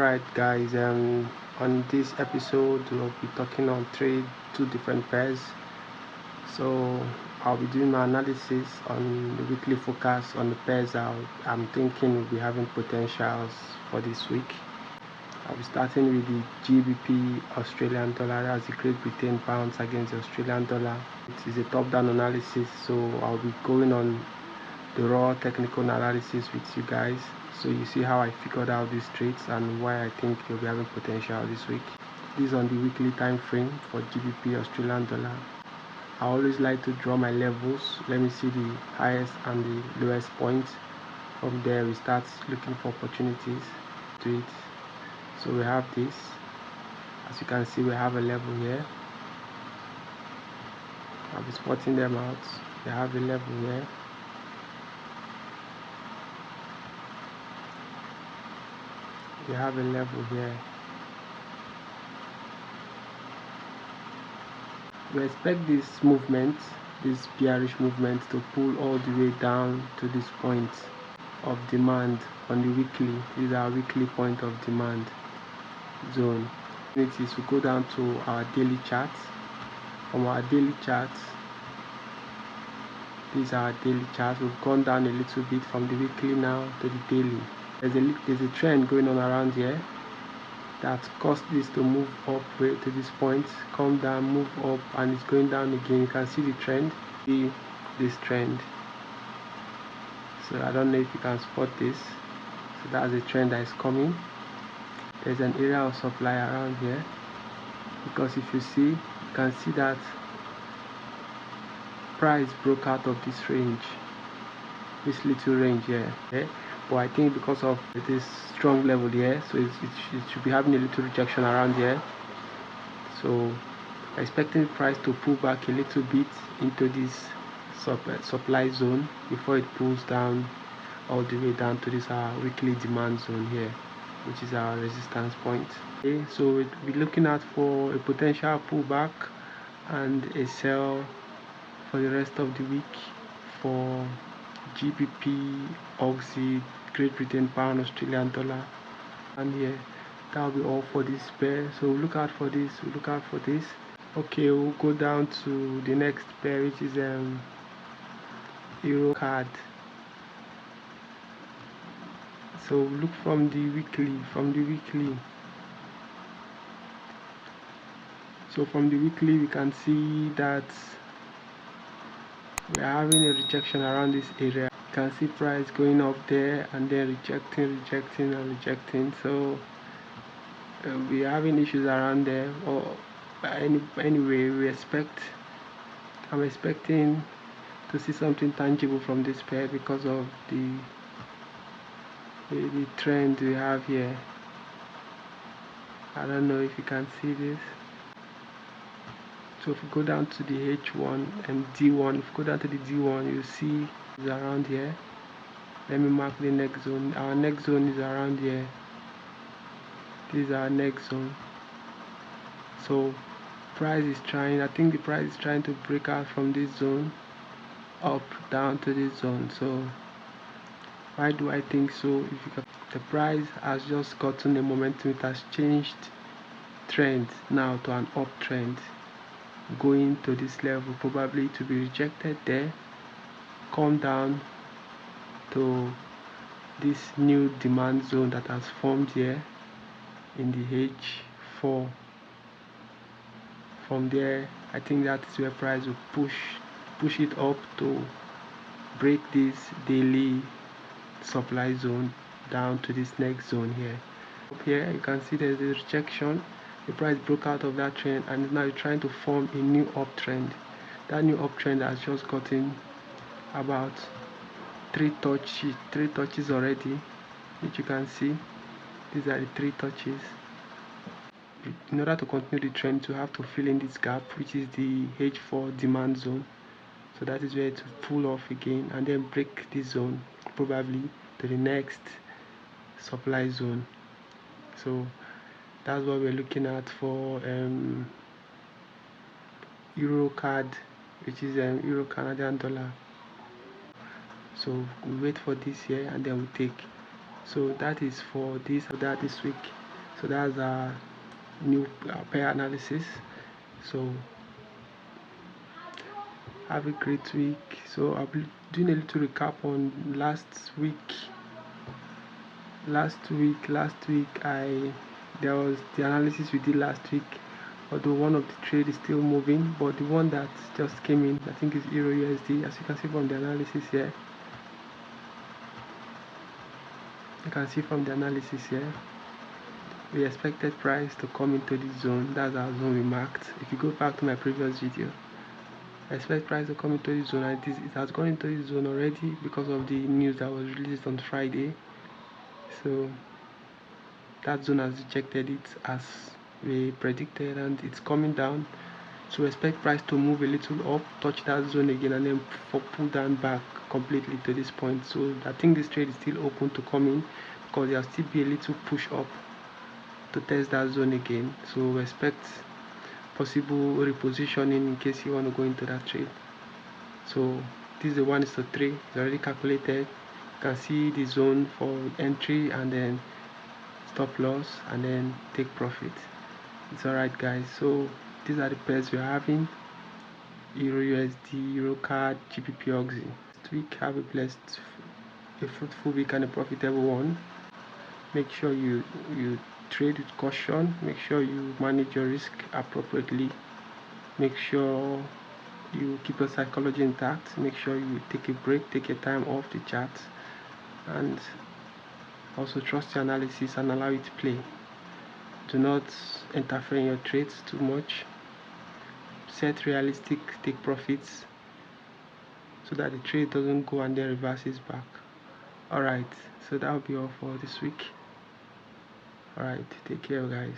Alright guys, on this episode we'll be talking on two different pairs. So I'll be doing my analysis on the weekly forecast on the pairs I'm thinking will be having potentials for this week. I'll be starting with the GBP Australian dollar, that's the Great Britain pounds against the Australian dollar. It is a top-down analysis, so I'll be going on the raw technical analysis with you guys, so you see how I figured out these trades and why I think they'll be having potential this week. This is on the weekly time frame for GBP Australian dollar. I always like to draw my levels. Let me see the highest and the lowest points. From there we start looking for opportunities to it. So we have this, as you can see we have a level here. I'll be spotting them out. We have a level here. We have a level here. We expect this movement, this bearish movement, to pull all the way down to this point of demand on the weekly. This is our weekly point of demand zone. It is to go down to our daily chart. From our daily chart, these are our daily charts. We've gone down a little bit from the weekly now to the daily. There's a trend going on around here that caused this to move up way to this point, come down, move up, and it's going down again. You can see the trend, this trend. So I don't know if you can spot this. So that's a trend that is coming. There's an area of supply around here, because if you see, you can see that price broke out of this range, this little range here. Okay? But I think because of this strong level here, so it should be having a little rejection around here. So expecting the price to pull back a little bit into this supply zone before it pulls down all the way down to this weekly demand zone here, which is our resistance point. Okay, so we'll be looking at for a potential pullback and a sell for the rest of the week for GBP, Aussie, Great Britain pound, Australian dollar, and here that'll be all for this pair. So look out for this, look out for this. Okay, we'll go down to the next pair, which is Euro card. So look from the weekly, so from the weekly we can see that we are having a rejection around this area. You can see price going up there and then rejecting. So we are having issues around there. Or anyway, I'm expecting to see something tangible from this pair because of the trend we have here. I don't know if you can see this. So if we go down to the H1 and D1, if we go down to the D1, you see it's around here. Let me mark the next zone. Our next zone is around here. This is our next zone. So price is trying, I think the price is trying to break out from this zone up down to this zone. So why do I think so? The price has just gotten a momentum. It has changed trend now to an uptrend, going to this level, probably to be rejected there, come down to this new demand zone that has formed here in the H4. From there, I think that is where price will push it up to break this daily supply zone down to this next zone here. Up here you can see there's a rejection. The price broke out of that trend and now it's trying to form a new uptrend. That new uptrend has just gotten about three touches already, which you can see. These are the 3 touches. In order to continue the trend, you have to fill in this gap, which is the H4 demand zone. So that is where to pull off again and then break this zone, probably to the next supply zone. So that's what we're looking at for Euro card, which is Euro Canadian dollar. So we wait for this here and then we take. So that is for this week. So that's our new pair analysis. So have a great week. So I'll be doing a little recap on last week. I there was the analysis we did last week, although one of the trade is still moving, but the one that just came in, I think, is Euro USD. As you can see from the analysis here, we expected price to come into this zone. That's our zone we marked. If you go back to my previous video, I expect price to come into this zone, and it has gone into this zone already because of the news that was released on Friday. So that zone has rejected it as we predicted, and it's coming down. So expect price to move a little up, touch that zone again, and then pull down back completely to this point. So I think this trade is still open to come in, because there'll still be a little push up to test that zone again. So expect possible repositioning in case you want to go into that trade. So this is the 1:3. It's already calculated. You can see the zone for entry and then stop loss and then take profit. It's alright, guys. So these are the pairs we're having: Euro USD, Euro CAD, GBP Oxy. Next week, have a fruitful week and a profitable one. Make sure you trade with caution. Make sure you manage your risk appropriately. Make sure you keep your psychology intact. Make sure you take a break, take your time off the chart, and also trust your analysis and allow it to play. Do not interfere in your trades too much. Set realistic take profits so that the trade doesn't go and then reverses back. Alright, so that will be all for this week. Alright, take care, guys.